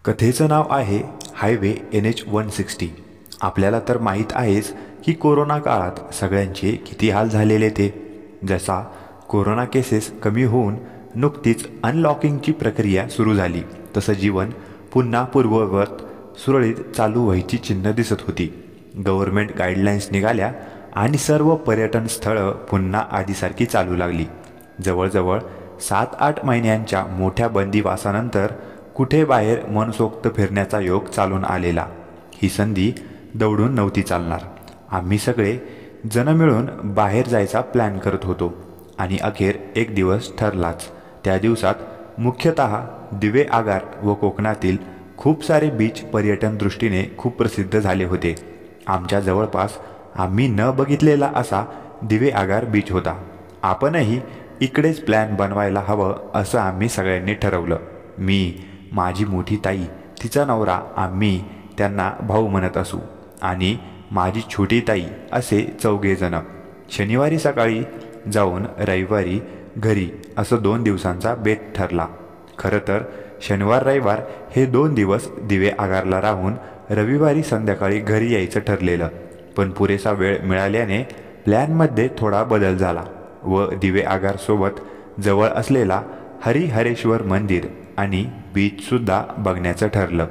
कथेचं नाव आहे highway NH-160। आपल्याला तर माहीत आहेच की कोरोना काळात सगळ्यांचे किती हाल झालेले ते। जसा कोरोना केसेस कमी होऊन नुकतीच अनलॉकिंगची प्रक्रिया सुरू झाली, तसं जीवन पुन्हा पूर्ववत सुरळीत चालू व्हायची चिन्ह दिसत होती। गव्हर्नमेंट गाईडलाईन्स निघाल्या आणि सर्व पर्यटन स्थळं पुन्हा आधीसारखी चालू लागली। जवळजवळ 7-8 महिन्यांच्या मोठ्या बंदिवासानंतर कुठे बाहेर मनसोक्त फिरण्याचा योग चालून आलेला। ही संधी दौडून नव्हती चालणार। आम्ही सगळे जण मिळून बाहेर जायचा प्लॅन करत होतो आणि अखेर एक दिवस ठरलाच। त्या दिवसात मुख्यतः दिवे आगार व कोकणातील खूप सारे बीच पर्यटन दृष्टीने खूप प्रसिद्ध झाले होते। आमच्या जवळपास आम्ही न बघितलेला असा दिवे आगार बीच होता। आपणही इकडेच प्लॅन बनवायला हवं असं आम्ही सगळ्यांनी ठरवलं। मी, माझी मोठी ताई, तिचा नवरा, आम्ही त्यांना भाऊ म्हणत असू, आणि माझी छोटी ताई असे 4 जण शनिवारी सकाळी जाऊन रविवारी घरी असं 2 दिवसांचा बेत ठरला। खरं तर शनिवार रविवार हे 2 दिवस दिवे आगारला राहून रविवारी संध्याकाळी घरी यायचं ठरलेलं, पण पुरेसा वेळ मिळाल्याने प्लॅनमध्ये थोडा बदल झाला व दिवे आगारसोबत जवळ असलेला हरिहरेश्वर मंदिर आणि बीचसुद्धा बघण्याचं ठरलं।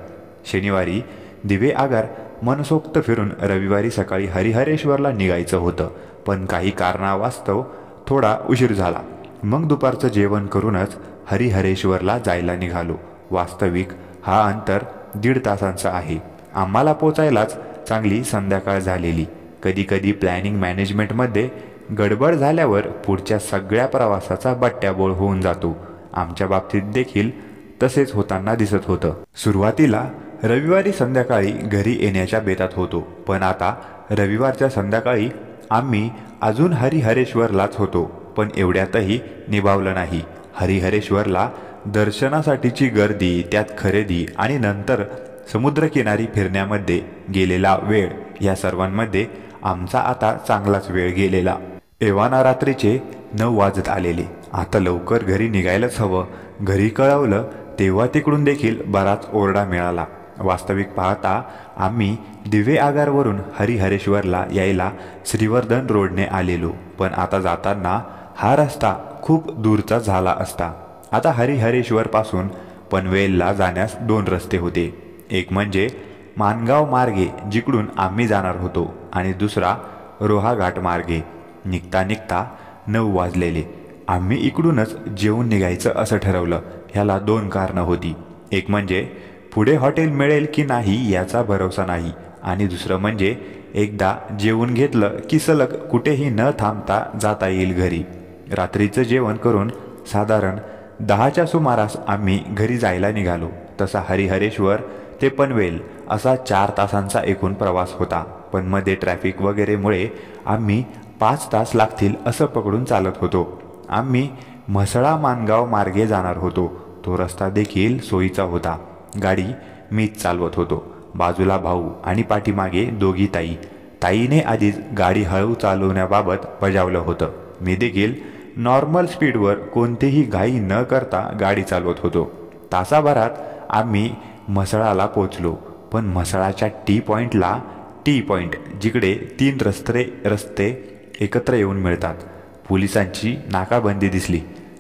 शनिवारी दिवे आगार मनसोक्त फिरून रविवारी सकाळी हरिहरेश्वरला निघायचं होतं, पण काही कारणावास्तव थोडा उशीर झाला। मग दुपारचं जेवण करूनच हरिहरेश्वरला जायला निघालो। वास्तविक हा अंतर 1.5 तासांचा आहे। आम्हाला पोचायलाच चांगली संध्याकाळ झालेली। कधीकधी प्लॅनिंग मॅनेजमेंटमध्ये गडबड झाल्यावर पुढच्या सगळ्या प्रवासाचा बट्ट्याबोळ होऊन जातो। आमच्या बाबतीत देखील तसेच होताना दिसत होतं। सुरुवातीला रविवारी संध्याकाळी घरी येण्याच्या बेतात होतो, पण आता रविवारच्या संध्याकाळी आम्ही अजून हरिहरेश्वरलाच होतो, पण एवढ्यातही निभावलं नाही। हरिहरेश्वरला दर्शनासाठीची गर्दी, त्यात खरेदी आणि नंतर समुद्रकिनारी फिरण्यामध्ये गेलेला वेळ, या सर्वांमध्ये आमचा आता चांगलाच वेळ गेलेला। एव्हाना रात्रीचे 9 वाजत आलेले। आता लवकर घरी निघायलाच हवं। घरी कळवलं तेव्हा तिकडून देखील बराच ओरडा मिळाला। वास्तविक पाहता आम्ही दिवे आगारवरून हरिहरेश्वरला यायला श्रीवर्धन रोडने आलेलो, पण आता जाताना हा रस्ता खूप दूरचा झाला असता। आता हरिहरेश्वरपासून पनवेलला जाण्यास 2 रस्ते होते। एक म्हणजे माणगाव मार्गे जिकडून आम्ही जाणार होतो, आणि दुसरा रोहा घाट मार्गे। निघता निघता 9 वाजलेले। आम्ही इकडूनच जेवून निघायचं असं ठरवलं। ह्याला 2 कारणं होती। एक म्हणजे पुढे हॉटेल मिळेल की नाही याचा भरोसा नाही, आणि दुसरं म्हणजे एकदा जेवून घेतलं की सलग कुठेही न थांबता जाता येईल घरी। रात्रीचं जेवण करून साधारण 10च्या सुमारास आम्ही घरी जायला निघालो। तसा हरिहरेश्वर ते पनवेल असा 4 तासांचा एकूण प्रवास होता, पण मध्ये ट्रॅफिक वगैरेमुळे आम्ही 5 तास लागतील असं पकडून चालत होतो। आम्ही म्हसळा माणगाव मार्गे जाणार होतो। तो रस्ता देखील सोयीचा होता। गाडी मीच चालवत होतो, बाजूला भाऊ आणि पाठीमागे दोघी ताई। ताईने आधीच गाडी हळू चालवण्याबाबत बजावलं होतं। मी देखील नॉर्मल स्पीडवर कोणतीही घाई न करता गाडी चालवत होतो। तासाभरात आम्ही म्हसळाला पोचलो, पण म्हसळाच्या टी पॉईंट जिकडे 3 रस्ते एकत्र येऊन मिळतात, पोलिसांची नाकाबंदी दिसली।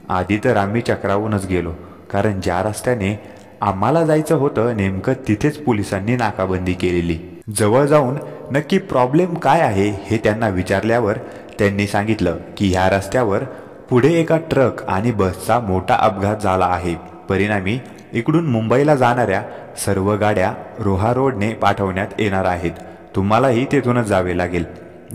आधी तर आम्ही चक्रावूनच गेलो, कारण ज्या रस्त्याने आम्हाला जायचं होतं नेमकं तिथेच पोलिसांनी नाकाबंदी केलेली। जवळ जाऊन नक्की प्रॉब्लेम काय आहे हे त्यांना विचारल्यावर त्यांनी सांगितलं की ह्या रस्त्यावर पुढे एका ट्रक आणि बसचा मोठा अपघात झाला आहे। परिणामी इकडून मुंबईला जाणाऱ्या सर्व गाड्या रोहा रोडने पाठवण्यात येणार आहेत। तुम्हालाही तेथूनच जावे लागेल।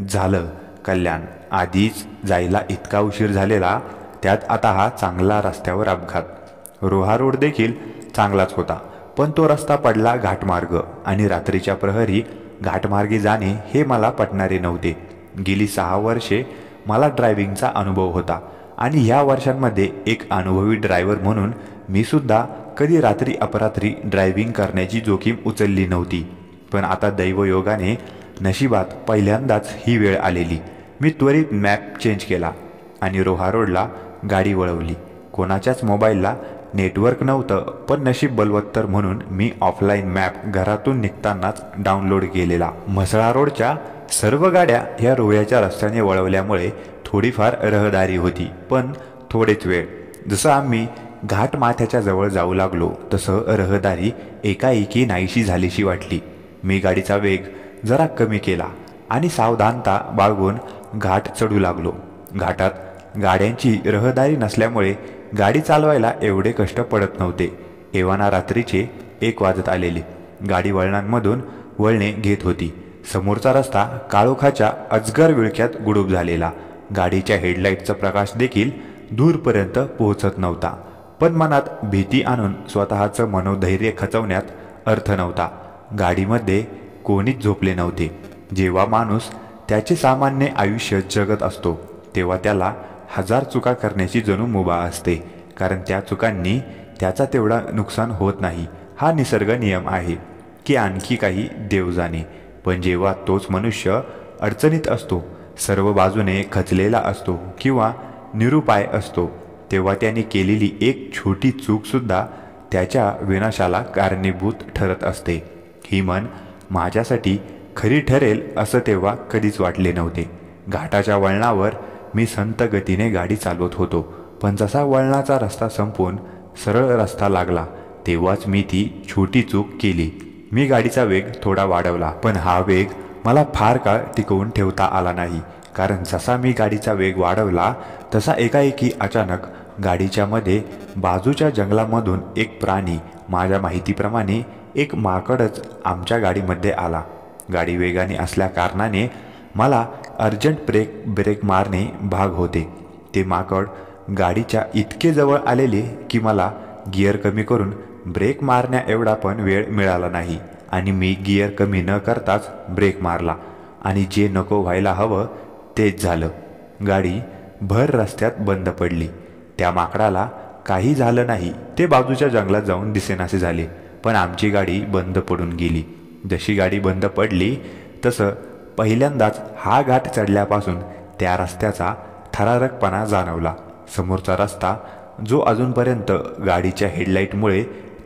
झालं कल्याण। आधीच जायला इतका उशीर झालेला, त्यात आता हा चांगला रस्त्यावर अपघात। रोहा रोड देखील चांगलाच होता, पण तो रस्ता पडला घाटमार्ग, आणि रात्रीच्या प्रहरी घाटमार्गे जाणे हे मला पटणारे नव्हते। गेली 6 वर्षे मला ड्रायव्हिंगचा अनुभव होता, आणि ह्या वर्षांमध्ये एक अनुभवी ड्रायव्हर म्हणून मी सुद्धा कधी रात्री अपरात्री ड्रायव्हिंग करण्याची जोखीम उचलली नव्हती। पण आता दैवयोगाने नशिबात पहिल्यांदाच ही वेळ आलेली। मी त्वरित मॅप चेंज केला आणि रोहा रोडला गाडी वळवली। कोणाच्याच मोबाईलला नेटवर्क नव्हतं, पण नशीब बलवत्तर म्हणून मी ऑफलाईन मॅप घरातून निघतानाच डाउनलोड केलेला. म्हसळा रोडच्या सर्व गाड्या ह्या रोह्याच्या रस्त्याने वळवल्यामुळे थोडीफार रहदारी होती, पण थोडेच वेळ. जसं आम्ही घाट माथ्याच्या जवळ जाऊ लागलो तसं रहदारी एकाएकी नाहीशी झालीशी वाटली. मी गाडीचा वेग जरा कमी केला आणि सावधानता बाळगून घाट चढू लागलो. घाटात गाड्यांची रहदारी नसल्यामुळे गाडी चालवायला एवढे कष्ट पडत नव्हते. एव्हाना रात्रीचे 1 वाजत आलेले. गाडी वळणांमधून वळणे घेत होती. समोरचा रस्ता काळोखाच्या अजगर विळख्यात गुडूप झालेला. गाडीच्या हेडलाईटचा प्रकाश देखील दूरपर्यंत पोहोचत नव्हता. पण मनात भीती आणून स्वतःचं मनोधैर्य खचवण्यात अर्थ नव्हता. गाडीमध्ये कोणीच झोपले नव्हते. जेव्हा माणूस त्याचे सामान्य आयुष्य जगत असतो तेव्हा त्याला 1000 चुका करण्याची जणू मुभा असते, कारण त्या चुकांनी त्याचा तेवढा नुकसान होत नाही. हा निसर्ग नियम आहे की आणखी काही देव जाणे. पण जेव्हा तोच मनुष्य अडचणीत असतो, सर्व बाजूने खचलेला असतो किंवा निरुपाय असतो, तेव्हा त्याने केलेली एक छोटी चूकसुद्धा त्याच्या विनाशाला कारणीभूत ठरत असते. ही म्हण माझ्यासाठी खरी ठरेल असं तेव्हा कधीच वाटले नव्हते. घाटाच्या वळणावर मी संत गतीने गाडी चालवत होतो, पण जसा वळणाचा रस्ता संपून सरळ रस्ता लागला तेव्हाच मी ती छोटी चूक केली. मी गाडीचा वेग थोडा वाढवला, पण हा वेग मला फार काळ टिकवून ठेवता आला नाही, कारण जसा मी गाडीचा वेग वाढवला तसा एकाएकी अचानक गाडीच्या मध्ये बाजूच्या जंगलामधून एक प्राणी, माझ्या माहितीप्रमाणे एक माकडच आमच्या गाडीमध्ये आला. गाडी वेगाने असल्या कारणाने मला अर्जंट ब्रेक मारणे भाग होते. ते माकड गाडीच्या इतके जवळ आलेले की मला गिअर कमी करून ब्रेक मारण्या एवढा पण वेळ मिळाला नाही आणि मी गिअर कमी न करताच ब्रेक मारला आणि जे नको व्हायला हवं तेच झालं. गाडी भर रस्त्यात बंद पडली. त्या माकडाला काही झालं नाही. ते बाजूच्या जंगलात जाऊन दिसेनासे झाले, पण आमची गाडी बंद पडून गेली. जशी गाडी बंद पडली तसं पहिल्यांदाच हा घाट चढल्यापासून त्या रस्त्याचा थरारकपणा जाणवला. समोरचा रस्ता जो अजूनपर्यंत गाडीच्या हेडलाईटमुळे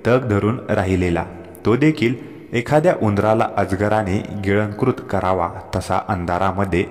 तग धरून राहिलेला, तो देखील एखाद्या उंदराला अजगराने गिळंकृत करावा तसा अंधारामध्ये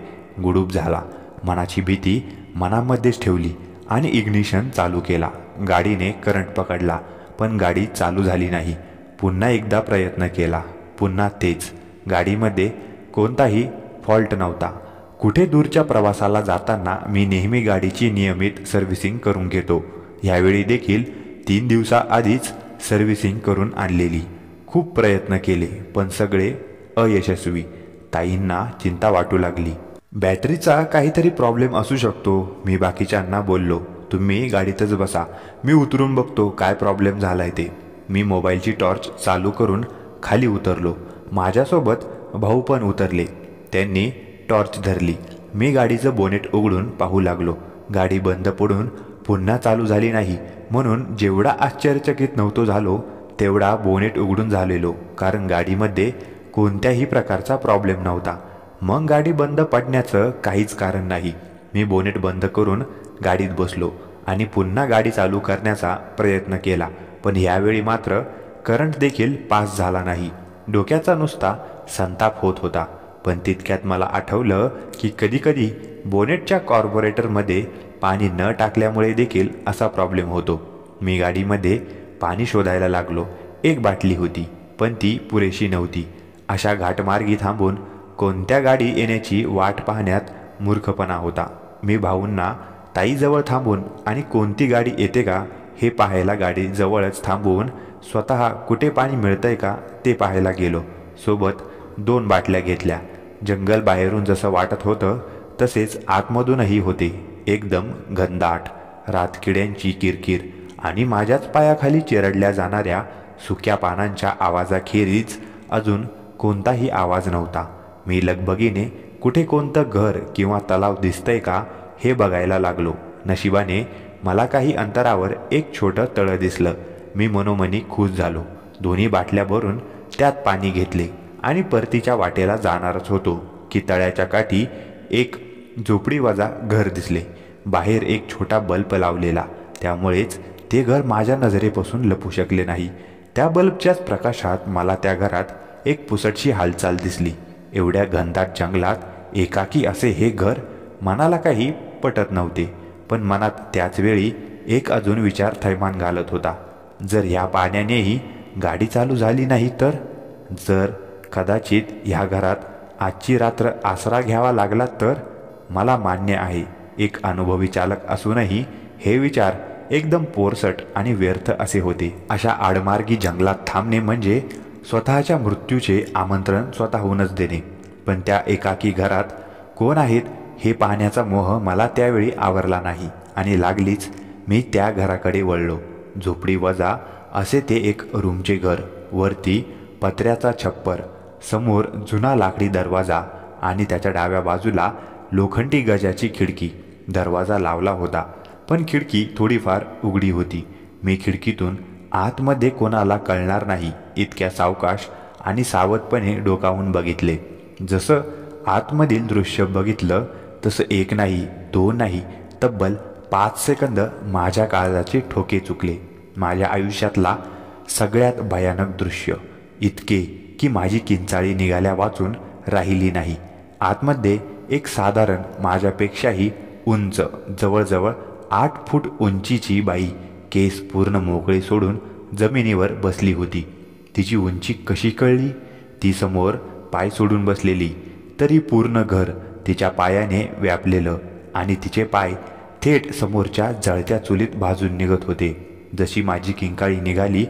गुडूप झाला. मनाची भीती मनामध्येच ठेवली आणि इग्निशन चालू केला. गाडीने करंट पकडला, पण गाडी चालू झाली नाही. पुन्हा एकदा प्रयत्न केला, पुन्हा तेच. गाडीमध्ये कोणताही फॉल्ट नव्हता. कुठे दूरच्या प्रवासाला जाताना मी नेहमी गाडीची नियमित सर्व्हिसिंग करून घेतो. ह्यावेळी देखील 3 दिवसाआधीच सर्व्हिसिंग करून आणलेली. खूप प्रयत्न केले, पण सगळे अयशस्वी. ताईंना चिंता वाटू लागली. बॅटरीचा काहीतरी प्रॉब्लेम असू शकतो, मी बाकीच्यांना बोललो. तुम्ही गाडीतच बसा, मी उतरून बघतो काय प्रॉब्लेम झालाय ते. मी मोबाईलची टॉर्च चालू करून खाली उतरलो. माझ्यासोबत भाऊ पण उतरले. त्यांनी टॉर्च धरली. मी गाडीचं बोनेट उघडून पाहू लागलो. गाडी बंद पडून पुन्हा चालू झाली नाही, म्हणून जेवढा आश्चर्यचकित नव्हतो झालो तेवढा बोनेट उघडून झालेलो, कारण गाडीमध्ये कोणत्याही प्रकारचा प्रॉब्लेम नव्हता. मग गाडी बंद पडण्याचं काहीच कारण नाही. मी बोनेट बंद करून गाडीत बसलो आणि पुन्हा गाडी चालू करण्याचा प्रयत्न केला, पण यावेळी मात्र करंट देखील पास झाला नाही. डोक्याचा नुसता संताप होत होता. पण तितक्यात मला आठवलं की कधीकधी बोनेटच्या कार्बोरेटरमध्ये पाणी न टाकल्यामुळे देखील असा प्रॉब्लेम होतो. मी गाडीमध्ये पाणी शोधायला लागलो. एक बाटली होती, पण ती पुरेशी नव्हती. अशा घाटमार्गी थांबून कोणत्या गाडी येण्याची वाट पाहण्यात मूर्खपणा होता. मी भाऊंना ताईजवळ थांबून आणि कोणती गाडी येते का हे पाहायला गाडीजवळच थांबवून स्वतः कुठे पाणी मिळतंय का ते पाहायला गेलो. सोबत 2 बाटल्या घेतल्या. जंगल बाहेरून जसं वाटत होतं तसेच आतमधूनही होते. एकदम घनदाट. रातकिड्यांची किरकिर आणि माझ्याच पायाखाली चिरडल्या जाणाऱ्या सुक्या पानांच्या आवाजाखेरीज अजून कोणताही आवाज नव्हता. मी लगबगीने कुठे कोणतं घर किंवा तलाव दिसतंय का हे बघायला लागलो. नशिबाने मला काही अंतरावर एक छोटं तळं दिसलं. मी मनोमनी खुश झालो. 2 बाटल्या भरून त्यात पाणी घेतले आणि परतीच्या वाटेला जाणारच होतो की तळ्याच्या काठी एक झोपडीवजा घर दिसले. बाहेर एक छोटा बल्ब लावलेला, त्यामुळेच ते घर माझ्या नजरेपासून लपू शकले नाही. त्या बल्बच्याच प्रकाशात मला त्या घरात एक पुसटशी हालचाल दिसली. एवढ्या घनदाट जंगलात एकाकी असे हे घर मनाला काही पटत नव्हते. पण मनात त्याच वेळी एक अजून विचार थैमान घालत होता. जर ह्या पाण्यानेही गाडी चालू झाली नाही तर, जर कदाचित ह्या घरात आजची रात्र आसरा घ्यावा लागला तर. मला मान्य आहे, एक अनुभवी चालक असूनही हे विचार एकदम पोरसट आणि व्यर्थ असे होते. अशा आडमार्गी जंगलात थांबणे म्हणजे स्वतःच्या मृत्यूचे आमंत्रण स्वतःहूनच देणे. पण त्या एकाकी घरात कोण आहेत हे पाहण्याचा मोह मला त्यावेळी आवरला नाही आणि लागलीच मी त्या घराकडे वळलो. झोपडी वजा असे ते एक रूमचे घर. वरती पत्र्याचा छप्पर, समोर जुना लाकडी दरवाजा आणि त्याच्या डाव्या बाजूला लोखंडी गजाची खिडकी. दरवाजा लावला होता पण खिडकी थोडीफार उघडी होती. मी खिडकीतून आतमध्ये कोणाला कळणार नाही इतक्या सावकाश आणि सावधपणे डोकावून बघितले. जसं आतमधील दृश्य बघितलं तसं एक नाही, दोन नाही, तब्बल 5 सेकंद माझ्या काळजाचे ठोके चुकले. माझ्या आयुष्यातला सगळ्यात भयानक दृश्य, इतके की माझी किंचाळी निघाल्या वाचून राहिली नाही. आतमध्ये एक साधारण माझ्यापेक्षाही उंच, जवळजवळ 8 फूट उंचीची बाई केस पूर्ण मोकळे सोडून जमिनीवर बसली होती. तिची उंची कशी कळली? ती समोर पाय सोडून बसलेली, तरी पूर्ण घर तिच्या पायाने व्यापलेलं आणि तिचे पाय थेट समोरच्या जळत्या चुलीत भाजून निघत होते. जशी माझी किंकाळी निघाली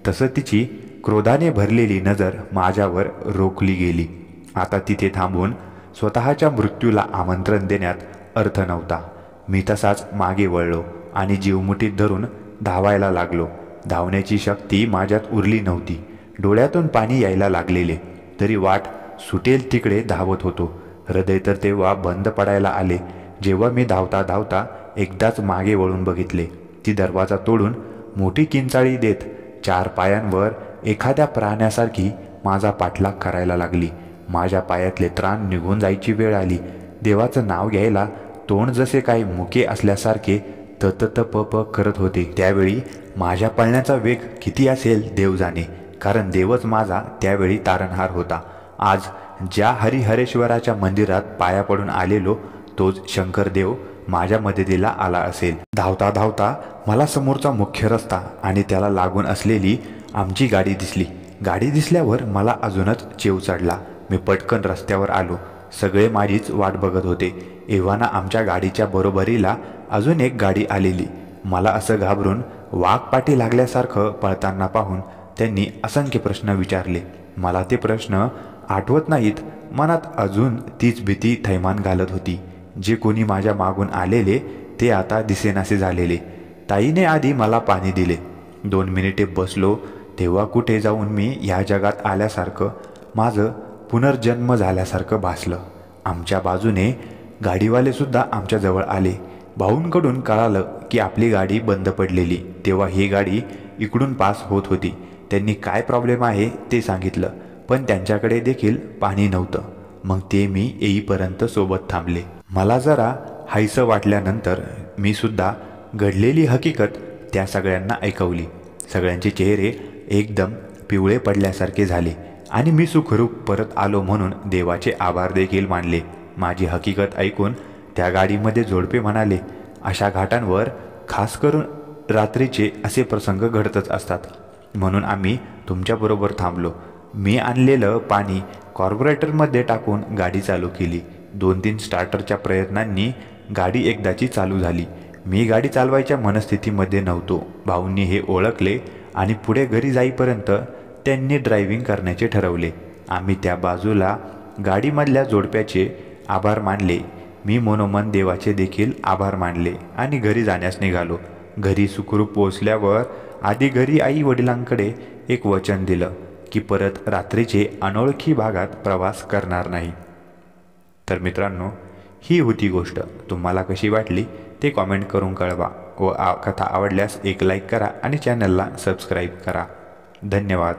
तसं तिची क्रोधाने भरलेली नजर माझ्यावर रोखली गेली. आता तिथे थांबून स्वतःच्या मृत्यूला आमंत्रण देण्यात अर्थ नव्हता. मी तसाच मागे वळलो आणि जीव मुठीत धरून धावायला लागलो. धावण्याची शक्ती माझ्यात उरली नव्हती. डोळ्यातून पाणी यायला लागलेले, तरी वाट सुटेल तिकडे धावत होतो. हृदय तर तेव्हा बंद पडायला आले जेव्हा मी धावता धावता एकदाच मागे वळून बघितले. ती दरवाजा तोडून मोठी किंचाळी देत 4 पायांवर एखाद्या प्राण्यासारखी माझा पाठलाग करायला लागली. माझ्या पायातले त्राण निघून जायची वेळ आली. देवाचं नाव घ्यायला तोंड जसे काही मुके असल्यासारखे तत प प करत होते. त्यावेळी माझ्या पळण्याचा वेग किती असेल देव जाणे, कारण देवच माझा त्यावेळी तारणहार होता. आज ज्या हरिहरेश्वराच्या मंदिरात पाया पडून आलेलो तोच शंकरदेव माझ्या मदतीला आला असेल. धावता धावता मला समोरचा मुख्य रस्ता आणि त्याला लागून असलेली आमची गाडी दिसली. गाडी दिसल्यावर मला अजूनच चेव चढला. मी पटकन रस्त्यावर आलो. सगळे माझीच वाट बघत होते. एव्हाना आमच्या गाडीच्या बरोबरीला अजून एक गाडी आलेली. मला असं घाबरून वाघ पाठी लागल्यासारखं पळताना पाहून त्यांनी असंख्य प्रश्न विचारले. मला ते प्रश्न आठवत नाहीत. मनात अजून तीच भीती थैमान घालत होती. जे कोणी माझ्या मागून आलेले ते आता दिसेनासे झालेले. ताईने आधी मला पाणी दिले. 2 मिनिटे बसलो तेव्हा कुठे जाऊन मी ह्या जगात आल्यासारखं, माझं पुनर्जन्म झाल्यासारखं भासलं. आमच्या बाजूने गाडीवालेसुद्धा आमच्याजवळ आले. भाऊंकडून कळालं की आपली गाडी बंद पडलेली. तेव्हा ही गाडी इकडून पास होत होती. त्यांनी काय प्रॉब्लेम आहे ते सांगितलं, पण त्यांच्याकडे देखील पाणी नव्हतं. मग ते मी येईपर्यंत सोबत थांबले. मला जरा हायसं वाटल्यानंतर मी सुद्धा घडलेली हकीकत त्या सगळ्यांना ऐकवली. सगळ्यांचे चेहरे एकदम पिवळे पडल्यासारखे झाले आणि मी सुखरूप परत आलो म्हणून देवाचे आभार देखील मानले. माझी हकीकत ऐकून त्या गाडीमध्ये जोडपे म्हणाले, अशा घाटांवर खास करून रात्रीचे असे प्रसंग घडतच असतात, म्हणून आम्ही तुमच्याबरोबर थांबलो. मी आणलेलं पाणी कार्बोरेटरमध्ये टाकून गाडी चालू केली. 2-3 स्टार्टरच्या प्रयत्नांनी गाडी एकदाची चालू झाली. मी गाडी चालवायच्या मनस्थितीमध्ये नव्हतो. भाऊंनी हे ओळखले आणि पुढे घरी जाईपर्यंत त्यांनी ड्रायव्हिंग करण्याचे ठरवले. आम्ही त्या बाजूला गाडीमधल्या जोडप्याचे आभार मानले. मी मनोमन देवाचे देखील आभार मानले आणि घरी जाण्यास निघालो. घरी सुखरूप पोहोचल्यावर आधी घरी आई वडिलांकडे एक वचन दिलं की परत रात्रीचे अनोळखी भागात प्रवास करणार नाही. तर मित्रांनो, ही होती गोष्ट. तुम्हाला कशी वाटली ते कॉमेंट करून कळवा व कथा आवडल्यास एक लाईक करा आणि चॅनलला सबस्क्राईब करा. धन्यवाद.